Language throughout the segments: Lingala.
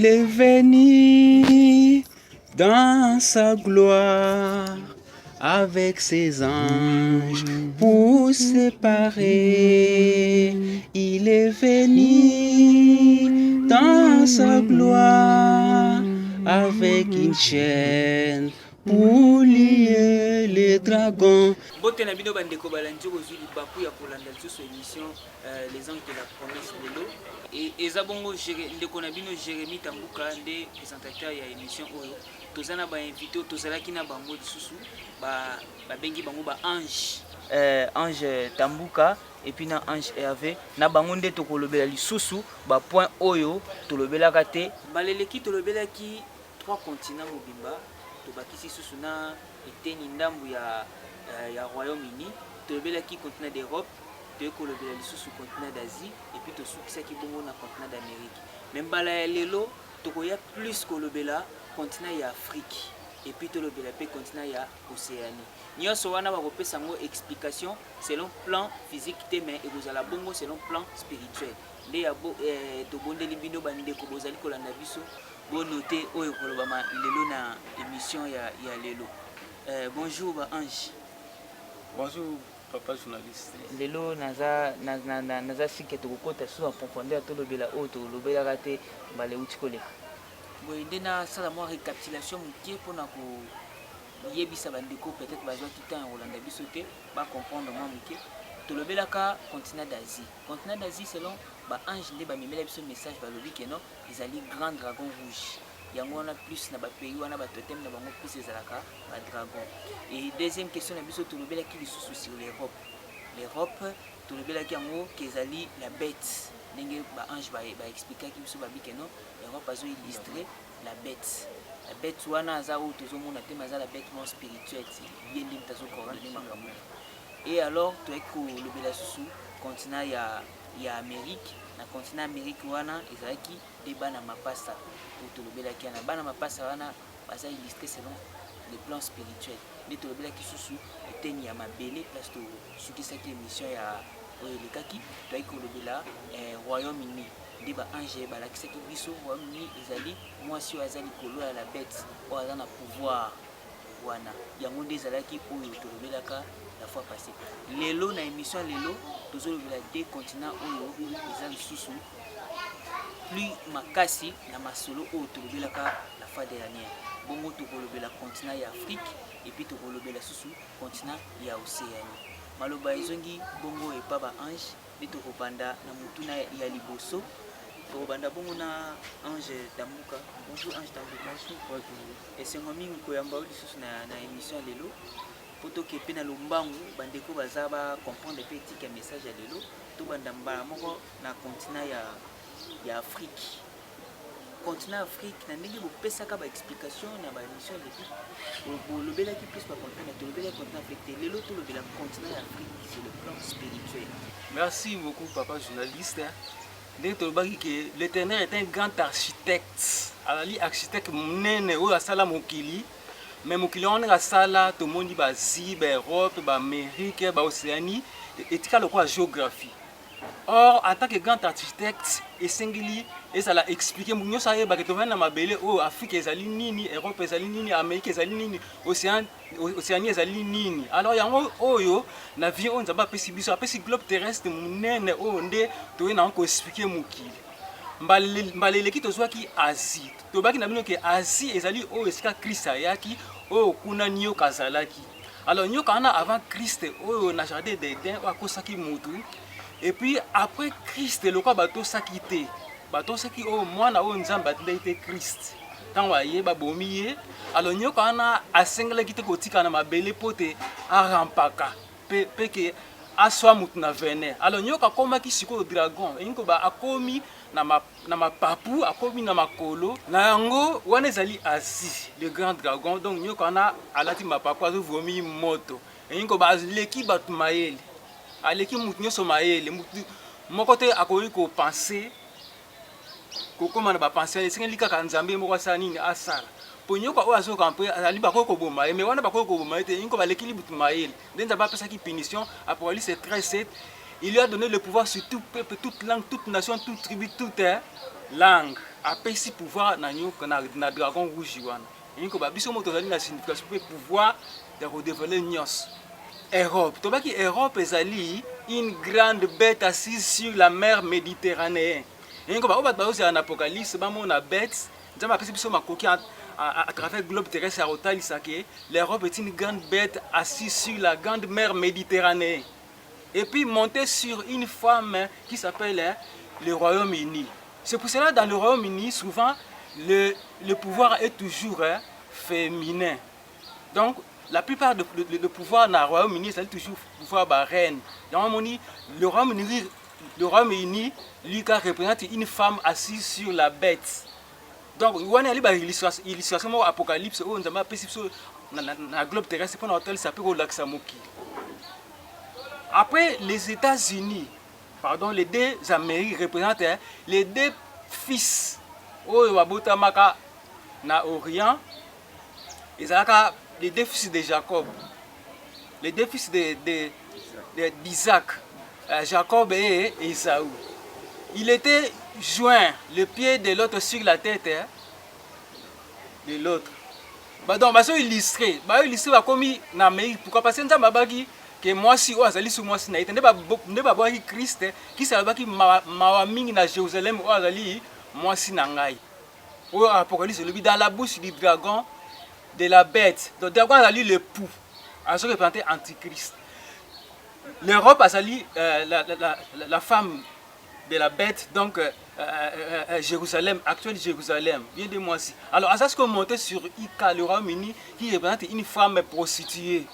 est venu dans sa gloire avec ses anges pour séparer. Il est venu dans sa gloire avec une chaîne pour lier les dragons. Bote na bino bandeko balandi kozwi libaku ya kolanda lisusu émission les anges de la promesse lelo et ezabongo ndeko na bino Jérémy Tambuka nde présentateur ya émission oyo tozana ba invité tozalaki na bango lisusu ba bengi bango ba ange Ange Tambuka et puis na Ange Hervé na bango nde tokolobela lisusu ba point oyo tolobelaka te baleleki tolobelaki 3 continents mobimba tobakisi susu na eteni ndambu ya Royaume-Uni, tolobelaki continent d'Europe, tokolobela lisusu continent d'Asie et puis tosukisaki bongo na continent d'Amérique. Même bala ya lelo tokoya plus kolobela continent ya Afrique et puis tolobela pe continent ya Océanie. Nyonso wana bakopesa ngo explication selon plan physique te mais ekozala bongo selon plan spirituel. Nde ya tobondeli bino bandeko bozali kolanda biso bo noter oyo kolobama lelo na émission ya lelo. Bonjour ba Ange. Bonjour papa journaliste. Lelo naza sike tokokota sous en profondeur tolobela oyo tolobelaka te bale uti koleka. Boye nde nasala mwa récapitulation moke mpona koyebisa bandeko peut-être bazwaki temps ya kolanda biso te bacomprendre mwa moke. Tolobelaka continent d'Asie. Continent d'Asie selon ba Ange nde bamemela biso message balobi keno ezali grand dragon rouge. Yango wana plus na ba pays wana ba totem na bango plus ezalaka ba dragon. Et deuxième question na biso tolobelaki lisusu sur l'Europe. L'Europe tolobelaki yango kezali la bête. Ndenge ba Ange ba expliquer biso ba bikeno l'Europe azo illustrer la bête. La bête wana aza o tozomona te maza la bête non spirituelle. Yende tazo coordonner makambo. Et alors tu es kolobela susu continent ya Amérique. Na continent Amérique wana ezalaki débat na mapasa pour tolobelaki na bana mapasa wana baza illustré selon le plan spirituel. Nde tolobelaki susu eteni ya mabele place to sukisaki émission ya oyo lekaki toyaki kolobela Royaume-Uni nde ba ange balakisaki biso Royaume-Uni ezali mwasi oyo aza likolo ya la bête oyo aza na pouvoir wana yango nde ezalaki oyo tolobelaka la fois passée. Lelo na émission lelo tozolobela deux continents oyo eza lisusu plus makasi na masolo oyo tolobelaka la fois dernière. Bongo tokolobela continent ya Afrique et puis tokolobela susu continent ya Océanie. Maloba ezongi bongo epa ba ange nde tokobanda na mutuna ya liboso tokobanda bongo na Ange Tambuka. Bonjour Ange Tambuka. Bonjour. Esengo mingi koyamba lisusu na émission lelo poto kepe na lombangu bandeko baza ba comprendre pe etika message ya lelo to banda mbala moko na continent ya Afrique. Continent Afrique na ndenge bopesaka ba explication na ba émission depuis bolobelaki plus ba continent tolobelaki continent Afrique lelo tolobela continent ya Afrique sur le plan spirituel. Merci beaucoup papa journaliste. Ndenge tolobaki que l'Éternel est un grand architecte. Alali architecte munene oyo asala mokili. Mais mokili wana asala tomoni ba Asie, ba Europe, ba Amérique, ba Océanie etika lokola géographie. Or en tant que grand architecte esengeli ezala expliquer nyonso ayeba ke tovana na mabele oyo Afrique ezali nini, Europe ezali nini, Amérique ezali nini, Océanie ezali nini. Alors yango oyo na vie oyo nzamba apesi biso apesi globe terrestre munene oyo nde toyena ko expliquer mokili. Mbaleleki tozwaki Asie. Tobaki na bino ke Asie ezali oyo esika Christ ayaki oyo kuna nyoka azalaki. Alors nyoka wana avant Christ oyo na jardin d'Éden akosaki mutu. Et puis après Christ le quoi bateau saki te. Bateau saki oyo mwana oyo nzamba atindaki te Christ. Tant ayeba bomiye. Alors nyoka wana asengelaki te kotika na mabele pote arampaka. Pe ke aswa mutu na venin. Alors nyoka komaki siko dragon. Inko ba akomi na mapapu akomi na makolo na yango wana ezali Asie le grand dragon. Donc nyoka wana alati mapapu azo vomi moto. Inko ba leki batu mayele. Aleki mutu nyonso mayele mutu moko te akoki ko penser kokoma na ba penser esengeli kaka nzambe moko asala nini asala. Po nyoka oyo azoka mpe ali bakoki koboma mais wana bakoki koboma te inko baleki libutu mayele. Nde nzambe apesaki punition. Apocalypse 13:7. Il lui a donné le pouvoir sur tout peuple, toute langue, toute nation, toute tribu, toute langue. apesi pouvoir na dragon rouge wana yinko ba biso moto zali na signification pe pouvoir de redévoiler nyos Europe tobaki Europe ezali une grande bête assise sur la mer Méditerranée yinko ba obat ba oza na apocalypse ba mona bête nzamba apesi biso makoki à travers le globe terrestre à Otali Sake, l'Europe est une grande bête assise sur la grande mer Méditerranée. Et puis monter sur une femme qui s'appelle le Royaume-Uni. C'est pour cela que dans le Royaume-Uni, souvent, le pouvoir est toujours féminin. Donc, la plupart du pouvoir dans le Royaume-Uni, c'est toujours le pouvoir de la reine. Le Royaume-Uni, lui, représente une femme assise sur la bête. Donc, il y a une illustration apocalypse où on a un globe terrestre pour l'hôtel s'appelle Olaxamoki. Après, les États-Unis, pardon, les deux Amériques représentent les deux fils au Wabotamaka na Orient, les deux fils de Jacob, les deux fils d'Isaac, Jacob et Esaü. Il était joint le pied de l'autre sur la tête de l'autre. Donc, ils illustré. Ils illustré comme en Amérique. Pourquoi? Parce que moi, si je suis moi, je ne pas voir Christ qui s'est dit que Jérusalem, moi, si nangai. Apocalypse, dans la bouche du dragon, de la bête. Donc, le dragon a lu le pou. A se représenté Antichrist. L'Europe a sali la femme de la bête, donc Jérusalem, actuel Jérusalem, bien de moi aussi. Alors, à ça, ce qu'on montait sur Ika, le Royaume-Uni, qui représente une femme prostituée,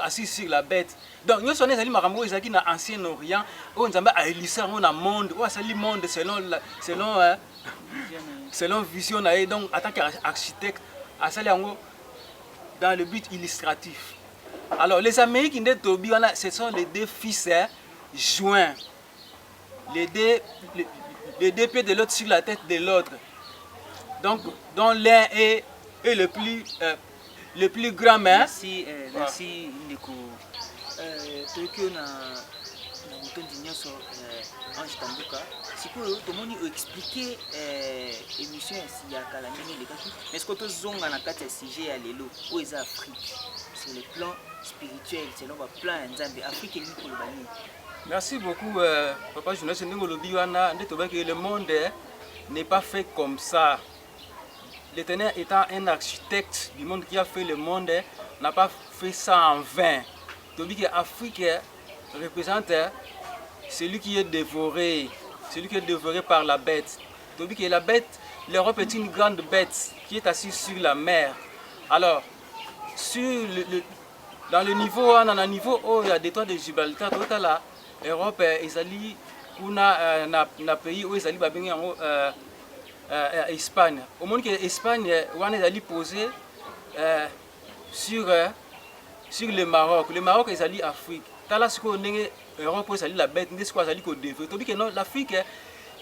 assise sur la bête. Donc, nous sommes allés à l'Ancien Orient, où nous avons illustré un monde, où c'est le monde selon vision. Donc, en tant qu'architecte, dans le but illustratif. Alors, les Américains, ce sont les deux fils joints. Les deux pieds de l'autre sur la tête de l'autre. Donc, dont l'un est le plus grand. Merci, merci, Ndeko. Tokyo na mutondi nyonso Ange Tambuka. Sikoyo tomoni expliquer émission ya kala ndenge lekaki. Mais ce que tozonga na kati ya sujet ya lelo o eza Afrique sur le plan spirituel, selon le plan Nzambe Afrique ni ko lobani. Merci beaucoup, papa journaliste. Le monde n'est pas fait comme ça. L'Éternel étant un architecte du monde qui a fait le monde, n'a pas fait ça en vain. Donc l'Afrique représente celui qui est dévoré par la bête. Donc la bête, l'Europe est une grande bête qui est assise sur la mer. Alors, dans le niveau où il y a des toits de Gibraltar, là, Europe ezali kuna na pays où ezali ba bengi yango Espagne. Au monde que Espagne wana ezali posé sur le Maroc. Le Maroc ezali Afrique. Tala siko ndenge Europe ezali la bête, ndenge siko ezali ko dévorer. Tobi que non, l'Afrique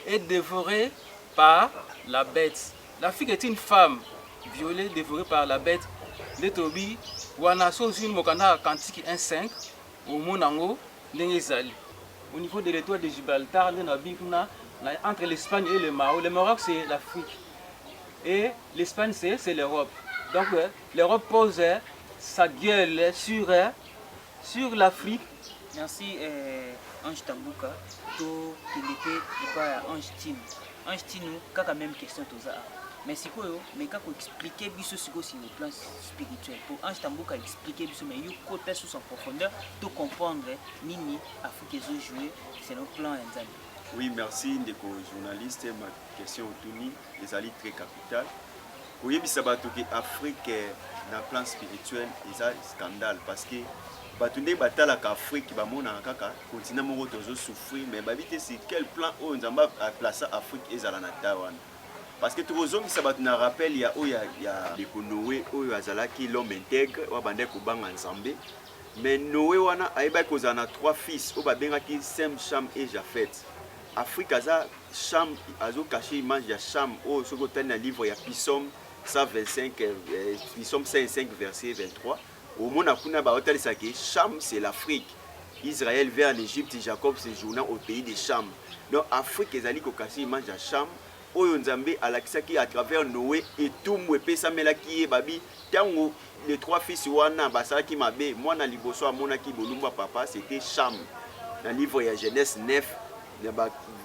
est dévorée par la bête. L'Afrique est une femme violée, dévorée par la bête. Le tobi wana so une mokanda Cantique 1:5 au monango ndenge ezali. Au niveau de l'étoile de Gibraltar, entre l'Espagne et le Maroc. Le Maroc, c'est l'Afrique. Et l'Espagne, c'est l'Europe. Donc, l'Europe pose sa gueule sur l'Afrique. Merci, Ange Tambuka. To Télété, Ange Tino. Ange Tino, quand même question tout ça. Mais c'est quoi, mais quand on expliquer sur le plan spirituel, pour Ange Tambuka expliquer, mais il faut côté sous son profondeur, tout comprendre, Nini, Afrique et jouer, c'est le plan Nzambe. Oui, merci, Ndeko journaliste. Ma question autour les alliés très capitales. Vous voyez, l'Afrique, dans le plan spirituel, c'est un scandale parce que Batunde batala ka Afrique ba mona kaka continent moko tozo souffrir mais babité c'est quel plan où Nzamba a placé Afrique ezala na Taïwan. Parce que tout ça ça na rappel il y a les Noé oyo azalaki l'homme intègre wa bande ko banga Nzambe mais Noé wana aiba ko zana trois fils o ba bengaki Sem, Cham et Japhet. Afrique aza Cham azo caché image ya Cham o soko tani na livre ya Psaume 125 Psaume 55 verset 23. Au monde Cham c'est l'Afrique. Israël vers l'Égypte, Jacob séjournant au pays de Cham. Donc Afrique est allée au caché image à Cham oyo nzambe alakisaki à travers Noé etumbu epesamelaki ye babi ntango les 3 fils wana basalaki mabe mwana liboso amonaki bolumba papa c'était Cham dans le livre ya Genèse 9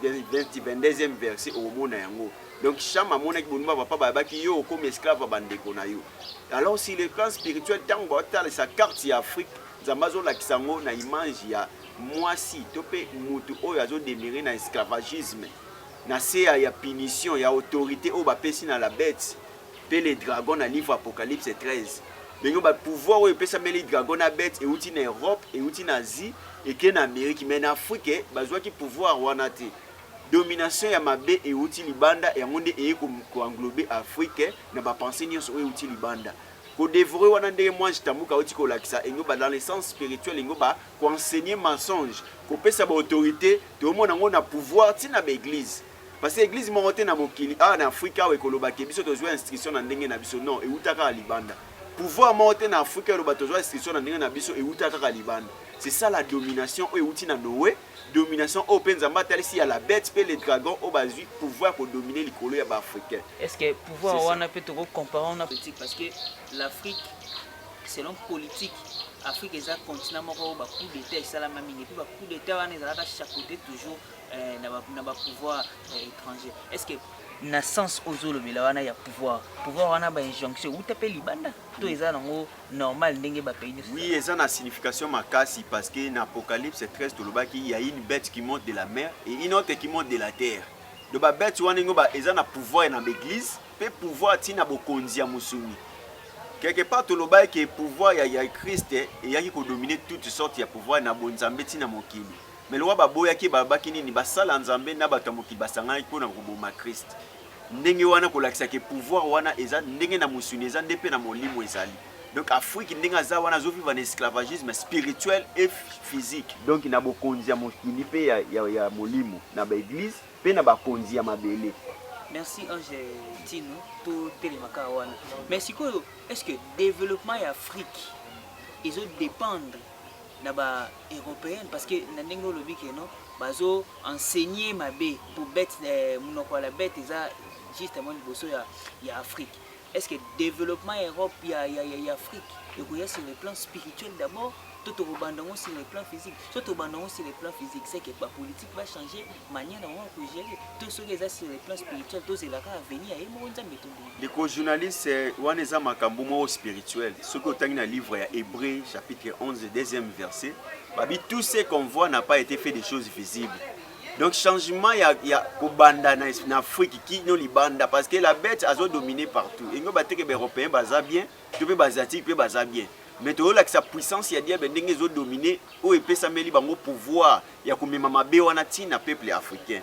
22e verset omona yango. Donc Cham amonaki bolumba papa babaki yo comme esclave bandeko na yo. Alors si le plan spirituel tango atala sa carte ya Afrique nzambe azolakisa ngo na image ya mwasi to pe mutu oyo azodemire na esclavagisme na se ya punition ya autorité oyo bapesi na la bête pe les dragons na livre Apocalypse 13 bengo ba pouvoir oyo epesameli dragon na bête euti na Europe euti na Asie eke na Amérique mais na Afrique bazwaki pouvoir wana te domination ya mabe euti libanda yango nde eye ko englober Afrique na ba pensée nyonso oyo euti libanda ko dévorer wana ndenge moi jitamuka oti ko lakisa engo ba dans le sens spirituel engo ba ko enseigner mensonge ko pesa ba autorité to mona ngo na pouvoir ti na ba église parce que église monte na mokili na Afrika we koloba ke biso tozwa instruction na ndenge na biso non eutaka libanda pouvoir monte na Afrika lo batozwa instruction na ndenge na biso eutaka libanda. C'est ça la domination au outil na Noé, domination au penzamba tel si à la bête pe les dragons au basu pouvoir pour dominer les colons africains. Est-ce que pouvoir on a peut te comparer en politique parce que l'Afrique selon politique Afrique est un continent moko ba coup d'état et ça la même et puis ba coup d'état on est à chaque côté toujours na ba pouvoir étranger. Est-ce que na sens ozolo bila wana ya pouvoir wana ba injonction ou tape libanda to eza nango normal ndenge ba pays. Oui, eza na signification makasi parce que dans Apocalypse 13 tolobaki il y a une bête qui monte de la mer et une autre qui monte de la terre. De ba bête wana ngo ba eza na pouvoir na l'église pe pouvoir tina bokonzi ya musuni. Quelque part tolobaki que pouvoir ya Christ et ya ki ko dominer toutes sortes ya pouvoir na bonzambe tina mokili. Mais le roi baboya ki babaki nini basala nzambe na batamoki basanga ko na koboma Christ. Ndenge wana kolakisa ke pouvoir wana eza ndenge na musuni eza ndepe na molimo ezali. Donc Afrique ndenge aza wana zo vivre en esclavagisme spirituel et physique. Donc na bokonzi ya mokili pe ya molimo na ba église pe na bakonzi ya mabele. Merci Ange Tino to telemaka wana. Mais sikoyo est-ce que développement ya Afrique ils ont dépendre na ba européenne parce que na ndenge lobi ke non bazo enseigner mabe pour bête munoko la bête eza justement liboso ya Afrique. Est-ce que développement Europe ya Afrique et qu'il y a sur le plan spirituel d'abord tout au bandon sur le plan physique tout au bandon sur le plan physique c'est que la politique va changer manière dont on peut gérer tout ce qui est sur le plan spirituel tout c'est là à venir et mon nzambe to les co-journalistes waneza makambo mo spirituel ce que autant na livre ya Hébreux chapitre 11 deuxième verset babi tout ce qu'on voit n'a pas été fait des choses visibles. Donc changement il y a kobanda na Afrique qui no libanda parce que la bête a dominé partout. Et ngo bateke ba européens baza bien, tout pe bazatique pe baza bien. Mais to la sa puissance ya dia ndenge zo dominer o epesa meli bango pouvoir ya komema mabe wana tina peuple africain.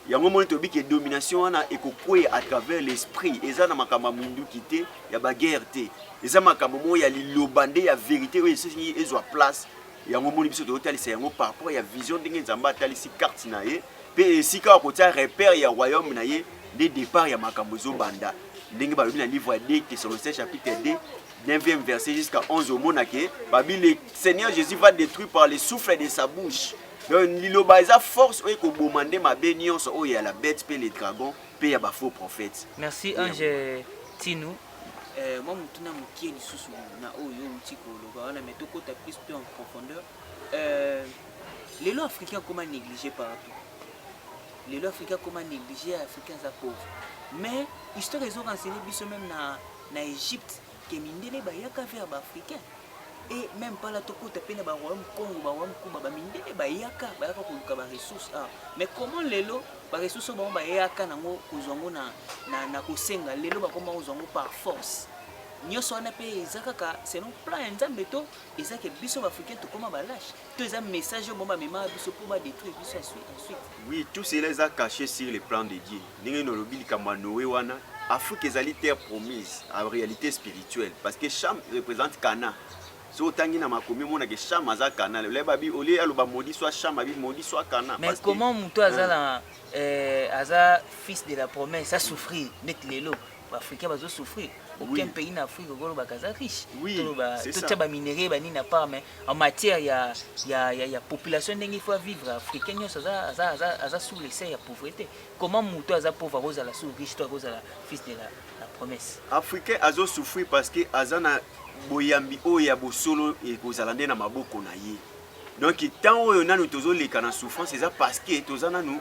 Yango moni to bi ke domination wana ekokwe à travers l'esprit eza na makamba mundu kité ya ba guerre te. Eza makamba mo ya lilobande ya vérité o esisi ezwa place. Yango moni biso to talisa yango par rapport ya vision ndenge nzamba talisi carte na ye pe esika ko tia repère ya royaume na ye de départ ya makambo zo banda ndenge ba lobi na livre ya 2 Thessaloniciens chapitre 2 9e verset jusqu'à 11 au monake babi le Seigneur Jésus va détruire par le souffle de sa bouche. Donc liloba eza force o ko bomande mabe nyonso o ya la bête pe les dragons pe ya ba faux prophètes. Merci Ange Tino. Moi mutuna mukie lisusu na oyo utiko loba wana metoko ta plus en profondeur. Les lois africains comment négliger partout. Les lois africains comment négliger africains à pauvres. Mais histoire ils ont renseigné biso même na Égypte que mindele ba yaka vers ba africain. Et même pas la toko ta pena ba royaume Congo ba royaume Kuba ba mindele ba yaka ko ba ressources mais comment les lois ba ressources ba yaka nango kozongo na kosenga lelo ba koma ozongo par force. Nyoso wana pe ezakaka selon plan nzambe to ezake biso africain to koma ba lâche. To eza message bomba mema biso pour ba détruire biso ensuite. Oui, tout cela est caché sur le plan de Dieu. Ndenge no lobi likamba Noé wana Afrique ezali terre promise en réalité spirituelle parce que Cham représente Cana. so tangi na makomi mona ke cham aza kana le babi oli aloba modi soit cham abi modi soit kana. Mais comment muto azala aza fils de la promesse a souffrir net lelo africain bazo souffrir aucun pays en Afrique golo bakaza riche tout ça ba minerais ba ni na part mais en matière ya population ndenge faut vivre africain nyos aza sous le seuil ya pauvreté. Comment muto aza pauvre rosa la sous riche toi rosa la fils de la promesse africain azo souffrir parce que azana boyambi oyo ya bosolo ekozala nde na maboko na ye. Donc tant oyo nanu tozoleka na souffrance eza parce que tozana nous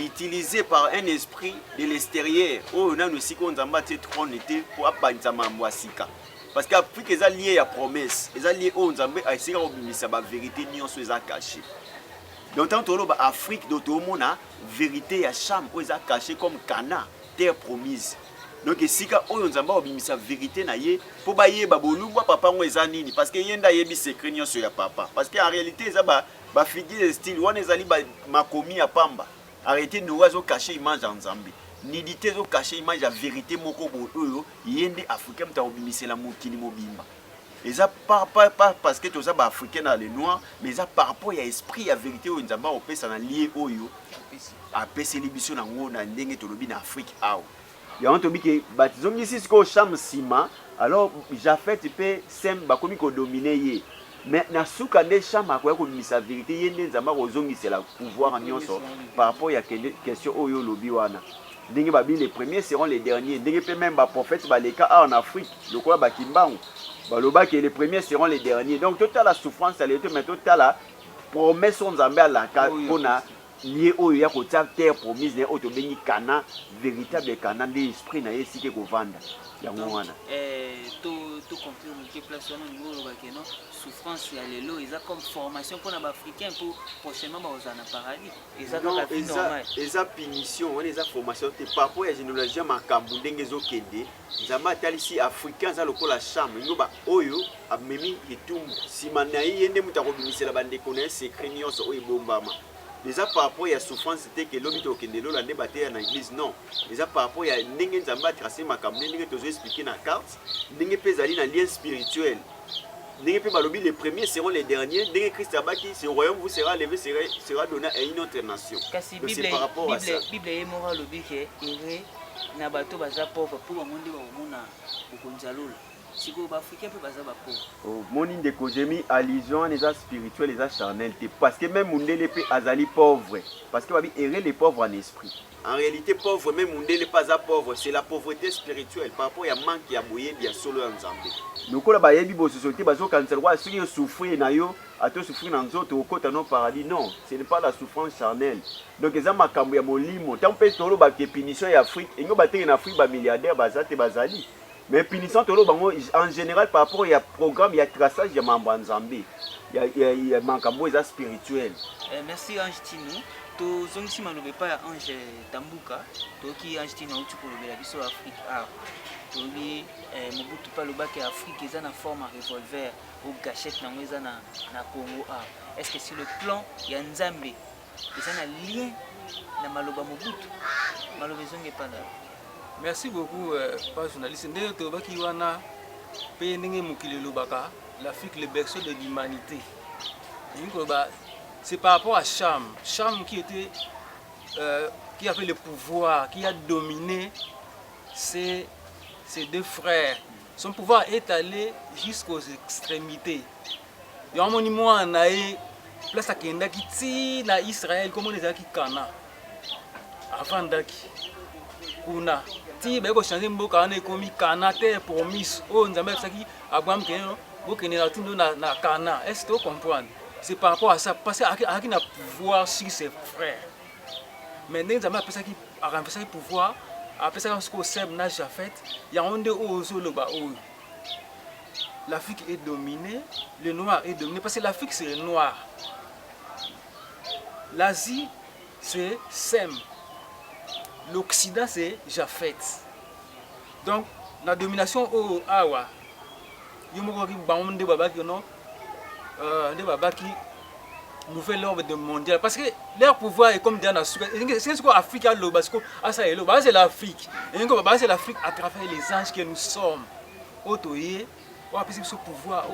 utilisé par un esprit de l'extérieur oyo nanu siko nzamba te trône était pour abanza mambo asika parce que Afrique eza lié à promesse eza lié oyo nzambe aisika kobimisa ba vérité nyonso eza caché. Donc tant toloba Afrique do tomona vérité ya Cham oyo eza caché comme Cana terre promise. Donc esika oyo nzamba obimisa vérité na ye po ba yeba bolubwa papa ngo eza nini parce que yenda yebi secret nyonso ya papa parce que en réalité eza ba figure de style wana ezali ba makomi ya pamba. Arrêtez de nous cacher image en Zambie. Nidité de cacher image la vérité moko boyo yende africain ta obimisa la mokili mobimba. Et ça pas parce que tous les africains dans les noirs mais ça par rapport à esprit à vérité au nzamba au pesa na lié oyo a pesa l'émission na ngo na ndenge to lobi na Afrique awo. Ya on to bi ke batizongi ici ko Cham sima alors Jafet peut sem ba komi ko dominer ye. Mais na suka nde Cham akoya kobimisa vérité yende nzamba kozongisela pouvoir nyonso par rapport à question oyo lobi wana. Ndenge babi les premiers seront les derniers. Ndenge pe même ba prophète ba leka en Afrique lokola ba kimbangu baloba que les premiers seront les derniers. Donc total la souffrance à l'été mais total la promesse nzambe à la pona lié oyo ya kotia terre promise ne oto bengi Cana véritable Cana de esprit na yesi ke kovanda yango wana tout confirme que place wana ngolo bakeno souffrance ya lelo eza comme formation pour na africain pour prochainement ba ozana paradis eza ka vie normal eza punition wana eza formation te par rapport ya généalogie makambu ndenge zokende nzamba talisi africain za lokola Cham ngoba oyo amemi etumbu simana yende mutakobimisela bandeko na secret nyonso oyo bombama. Déjà par rapport à la souffrance, c'était que l'homme qui est là, débattait dans l'église, non. Déjà par rapport à l'ingé Nzamba tracé ma caméra, l'ingé te expliqué dans la carte, l'ingé peut aller dans le lien spirituel. L'ingé peut balobi les premiers seront les derniers, l'ingé Christ Abaki, ce royaume vous sera levé, sera donné à une autre nation. Donc c'est par rapport à ça. Bible est moral lobi que iré na bato baza pauvre pour le monde wa mona okonzalola. Siko ba africain peut baza ba pauvre. Oh, mon inde ko jemi allusion les spirituels les charnels parce que même mundele pe azali pauvre parce que babi errer les pauvres en esprit. En réalité pauvre même mundele pas à pauvre, c'est la pauvreté spirituelle par rapport à manque ya boye bien solo en Zambie. Donc la ba yebi bo société bazo cancel wa si yo souffrir na yo ato souffrir na nzoto okota no paradis non, ce n'est pas la souffrance charnelle. Donc eza makambo ya molimo tant pe solo ba ke punition ya Afrique ingo ba tenge na Afrique ba milliardaire bazate bazali. Mais punition en général par rapport au programme, il y a traçage, il y a membre en Zambie, il y a makambo spirituel. Merci Ange Tino. To zongi malobe pa Ange Tambuka, to ki Ange Tino uti ko lobela biso Afrique a. To bi Mobutu pa loba ke Afrique eza na forme revolver ou gâchette na eza na Congo a. Est-ce que sur le plan ya Nzambe, eza na lien na maloba Mobutu? Malobe zongi pa là. Merci beaucoup, pas journaliste. L'Afrique, le berceau de l'humanité. C'est par rapport à Cham. Cham qui avait le pouvoir, qui a dominé ses deux frères. Son pouvoir est allé jusqu'aux extrémités. Il y a un monument en Aïe, place à Kenda qui tire à Israël, comme on les a qui Cana. Avant d'Aki. Kuna. Si vous changez mboka wana ekomi Cana terre promise o nzambe saki Abraham keno bokene na tundo na Cana. Est-ce que vous comprenez? C'est par rapport à ça parce qu'il a pouvoir sur ses frères. Mais nzambe apesaki aramfisa pouvoir apesaka ce que Seb na Jafet ya onde ozo loba o. L'Afrique est dominée, le noir est dominé parce que l'Afrique c'est le noir. L'Asie c'est Sem. L'Occident c'est Jafet. Donc la domination au Awa, Yomoki Baonde Babaki non, de Babaki nouvel ordre mondial parce que leur pouvoir est comme dans la Suède. C'est ce qu'Afrique a le basco, ça est le bas c'est l'Afrique. Et c'est l'Afrique à travers les anges que nous sommes. Otoye, on a ce pouvoir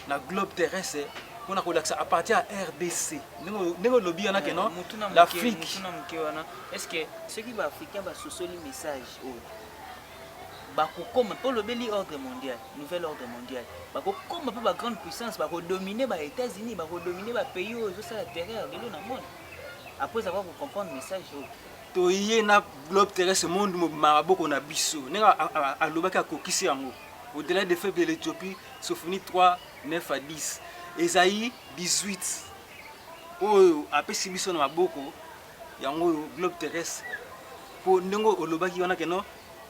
na globe terrestre mpona kolakisa à partir ya RDC ndenge olobi wana ke non l'Afrique est-ce que soki baafricain basosoli message oyo bakokoma mpo lobeli ordre mondial nouvel ordre mondial bakokoma mpe bagrande puissance bakodomine baétats-unis bakodomine bapays oyo ezosala terreur lelo na monde après avoir comprendre message oyo toye na globe terrestre monde mobima maboko na biso ndenge alobaki akokisi yango au-delà des faibles de l'Éthiopie Sophonie 3 9 à 10 Esaïe 18 oyo apesi biso na maboko yango globe terrestre po ndenge olobaki wana keno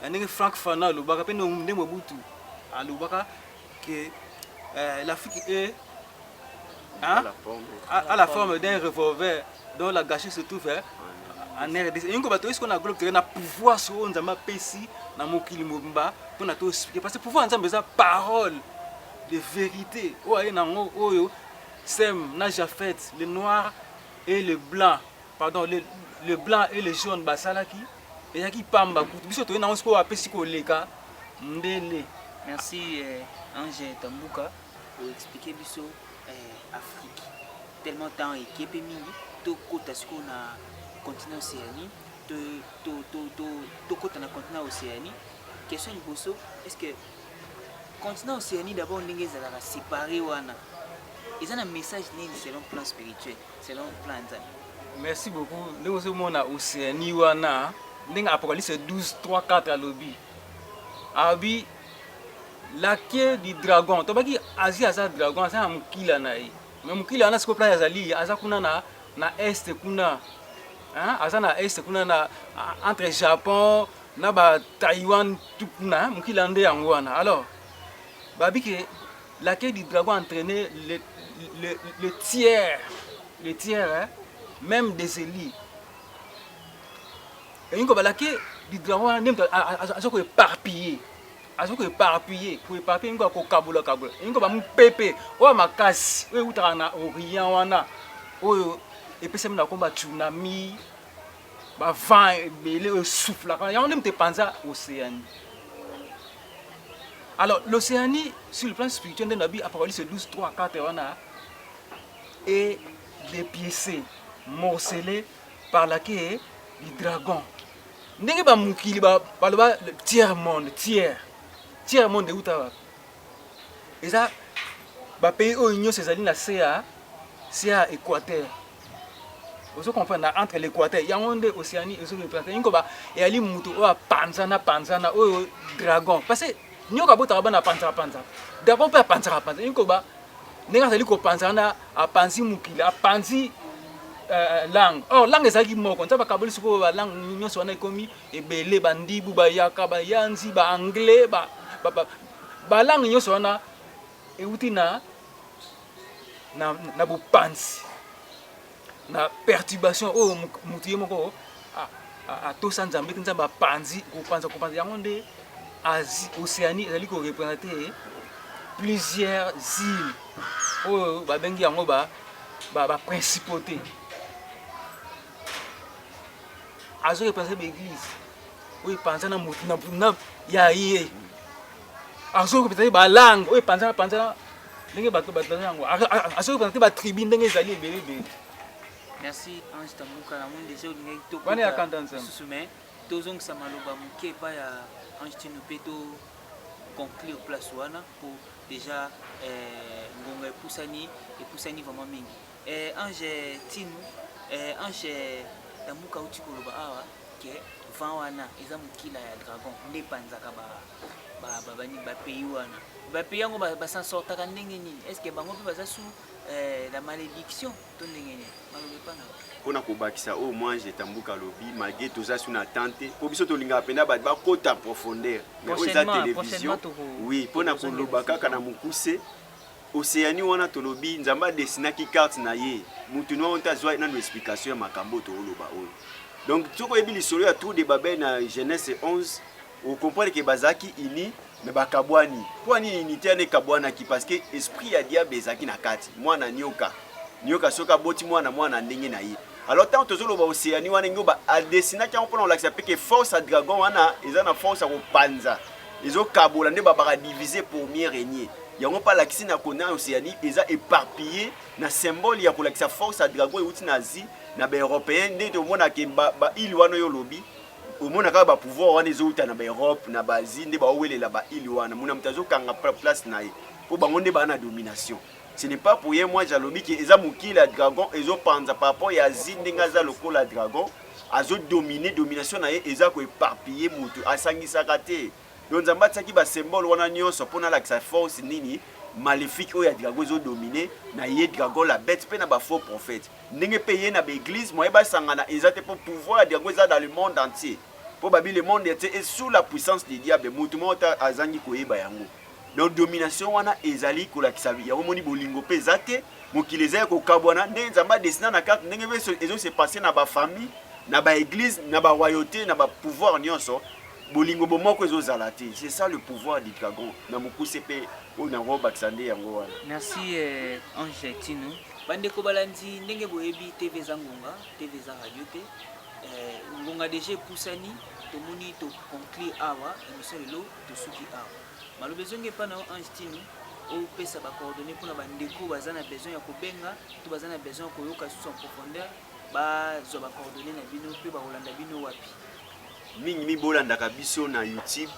ndenge Frank Fana alobaka pe ndenge Mobutu alobaka que l'Afrique est à la forme d'un revolver dont la gâchette se trouve en RDC. Ingo bato est-ce qu'on a globe terrestre na pouvoir sur nzamba pesi na mokili mobimba pour na to expliquer parce que pouvoir nzamba ça parole de vérité. Oyo nango oyo Sem na Jafet le noir et le blanc pardon le blanc et le jaune basalaki et yaki pamba biso to nango ko apesi ko leka ndele. Merci Ange Tambuka pour expliquer biso Afrique tellement temps équipe mingi to kota siko na continent Océanie to kota na continent Océanie question liboso est-ce que continent Océanie d'abord ndenge ezalaka séparé wana ils ont un message nini selon plan spirituel selon plan nzambe. Merci beaucoup. Nous sommes na Océanie wana ndenge Apocalypse 12 3 4 alobi abi la queue du dragon tobaki Asie asa dragon asa mukila na ye mais mukila na siko plan yazali asa kuna na est kuna hein asa na est kuna na entre Japon na ba Taïwan tout kuna mukila nde yango wana alors babi que la queue du dragon entraînait le tiers hein, même des élites et une la queue du dragon a éparpillé pour éparpiller une kabula une ba pepe o makasi o utaka na orient wana o epesa na komba tsunami ba vent belé souffle là y a on te pensa Océanie. Alors l'Océanie sur le plan spirituel dans la Bible Apocalypse 12 3 4 wana est dépiécée morcelée par la queue du dragon. Ndenge ba mukili ba tiers monde de utawa. Et ça ba pays au union ces alliés na CA Équateur. Vous comprenez entre l'Équateur, il y a un Océanie et sur le planète. Inko ba et ali mutu o panzana o dragon parce que nyoka bota bana panza dragon pe panza inko ba ndenge zali ko panza na apanzi mukili apanzi langue langue ezalaki moko nzaba kaboli siko ba langue nyonso wana ekomi ebele bandibu bayaka bayanzi ba anglais ba langue nyonso wana euti na bupanzi na perturbation o mutu yemoko a to sanzambe nzamba panzi ko panza yango nde Asie Océanie ezali ko représenter plusieurs îles o ba bengi yango ba principauté azo représenter l'église o panza na mutu na ya ye azo représenter ba langue o panza ndenge bato yango azo représenter ba tribu ndenge ezali ebele. Merci Ange Tambuka na monde déjà ngeki to bana ya kantanza susumé tozong sa maloba muke pa ya Ange Tinopeto conclure place wana pour déjà ngonga epusani vraiment mingi Ange Tino Ange Tambuka uti koloba awa ke vent wana eza mukila ya dragon nde panzaka bani ba pays wana ba pays yango ba s'en sortaka ndenge nini est-ce que bango pe baza sous la malédiction to ndenge nini malobe pana pona kobakisa o moi je Tambuka lobi malgré tout ça sur na tente po biso to linga penda ba kota profondeur mais aux télévision oui pona koloba kaka na mukuse Océanie wana to lobi nzamba dessinaki carte na ye mutu no onta zwa na explication ya makambo to loba oyo donc toko yebi lisolo ya tout de Babel na Genèse 11 on comprend que bazaki ini mais bakabwani po ni unité ne kabwana ki parce que esprit ya diable ezaki na kati mwana nyoka soka boti mwana ndenge na ye alors tant tozolo ba Océanie wana ngoba a dessiner quand on l'accepte que force à dragon wana eza na force à panza ezo kabola nde ba diviser pour mieux régner yango pa lakisi na kona Océanie eza éparpillé na symbole ya kolakisa force à dragon euti na Asie na ba européen nde tomona ke ba île wana yo lobi omona kaka ba pouvoir wana ezouta na ba Europe na ba Asie nde ba owelela ba île wana muna mutazo kanga place na ye po bango nde ba na domination. Ce n'est pas pour rien moi jalobi ke eza mokili ya dragon ezo panza par rapport ya Asie ndenga za lokola dragon azo dominer domination na ye eza ko éparpiller mutu asangisaka te. Donc nzambe atiaki ba symbole wana nyonso mpona lakisa force nini maléfique oyo ya dragon ezo dominer na ye dragon la bête pe na ba faux prophète ndenge pe ye na ba église moye basangana eza te pour pouvoir ya dragon eza dans le monde entier po babi le monde entier est sous la puissance du diable mutu moko azangi koyeba yango. Donc domination wana ezali kolakisa yango moni bolingo pe eza te mokili eza kokabwana nde nzambe adesina na carte ndenge ezo se passer na ba famille na ba église na ba royauté na ba pouvoir nyonso bolingo bomoko ezozala te. C'est ça le pouvoir du dragon na mokuse pe oyo na robakisa nde yango wana. Merci Ange Tino. Bandeko balandi ndenge boyebi TV za ngonga TV za radio te ngonga déjà epusani tomoni to conclure awa émission lelo tosuki awa maloba ezonge pa na Ange Tino opesa bacoordonné mpona bandeko baza na besoin ya kobenga to baza na besoin ya koyoka susu en profondeur bazwa bacoordonné na bino mpe bakolanda bino wapi mingi bolandaka biso na YouTube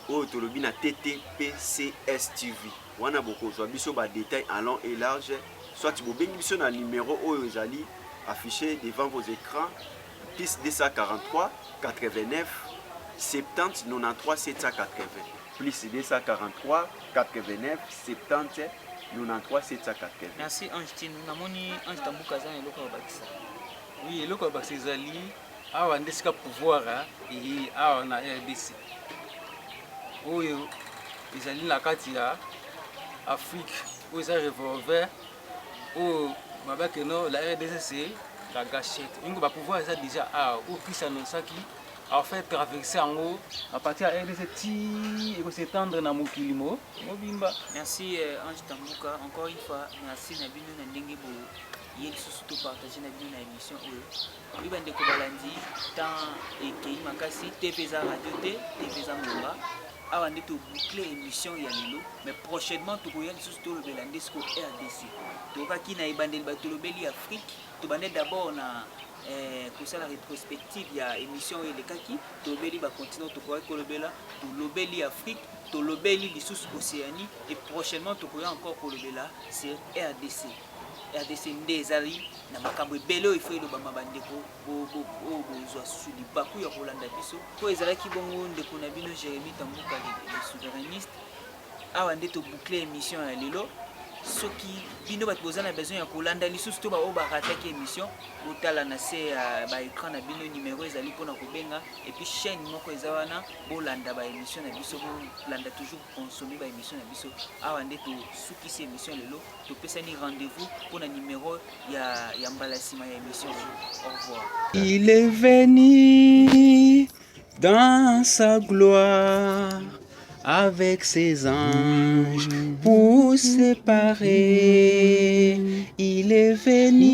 oyo tolobi na TTPCS TV wana bokozwa biso ba détails en long et large soit bobengi biso na numéro oyo ezali affiché devant vos écrans plus 243 89 70 93 780 plus 243 89 70 93 780. Merci Ange Tino. Namoni Ange Tambuka za eloko bakisa. Oui, eloko bakisa ezali awa ndesika pouvoir et awa na RDC. Oyo ezali na kati ya Afrique, oyo eza revolver, oyo babakeno la RDC c'est la gâchette. Ingo ba pouvoir eza déjà awa, oyo Christ annonçaki a fait traverser en haut à partir de RDC et que s'étendre dans Mokilimo. Mobimba. Merci Ange Tambuka. Encore une fois, merci Nabino Nandengebo. Yel surtout partager Nabino na émission oyo. Libande ko balandi tant et kei makasi TV za radio TV za Mumba. Avant de boucler l'émission ya lelo, mais prochainement tu koya surtout le belandesco RDC. To ka ki na ibandel batolobeli Afrique, to bande d'abord na pour ça la rétrospective il y a émission et les kaki to beli ba continent to ko kolobela to lobeli Afrique to lobeli les sous Océanie et prochainement to koya encore kolobela c'est RDC ndezali na makambo ebele il faut le bamba bandeko bo zo suli baku ya kolanda biso ko ezalaki bongo ndeko na bino Jérémy Tambuka les souverainistes awa ndeto boucler émission ya lelo soki bino bat bozana besoin ya kolanda lisusu to ba obarataki émission otala na se ba écran na bino numéro ezali pona kobenga et puis chaîne moko ezawana bolanda ba émission na biso bolanda toujours consommer ba émission na biso awa ndeto sukisi émission lelo to pesani rendez-vous pona numéro ya mbalasima ya émission. Au revoir. Il est venu dans sa gloire avec ses anges pour séparer. Il est venu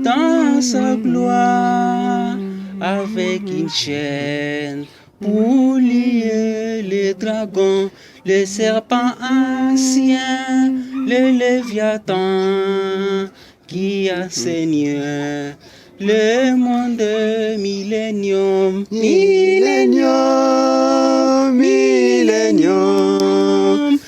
dans sa gloire avec une chaîne pour lier les dragons, le serpent ancien, le Léviathan qui enseigne le monde millénium.